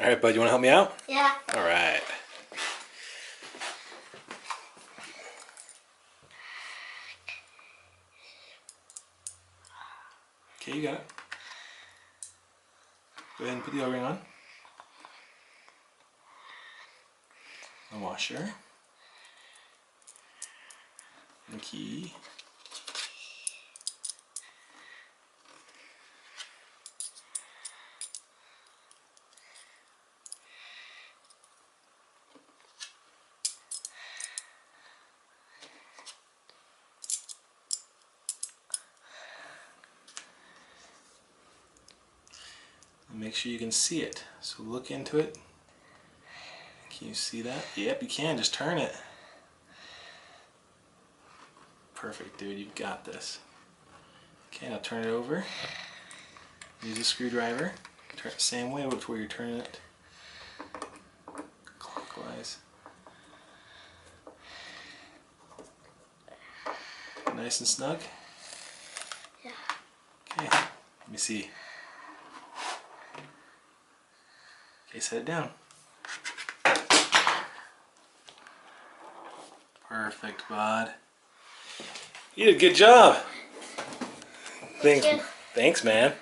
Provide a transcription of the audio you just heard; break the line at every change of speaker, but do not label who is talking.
All right, bud, you want to help me out?
Yeah.
All right. Okay, you got it. Go ahead and put the O-ring on. The washer. The key. And make sure you can see it. So look into it. Can you see that? Yep, you can. Just turn it. Perfect, dude. You've got this. Okay, now turn it over. Use a screwdriver. Turn it the same way before you're turning it clockwise. Nice and snug?
Yeah.
Okay, let me see. Okay, set it down. Perfect, bud. You did a good job. Thanks, man.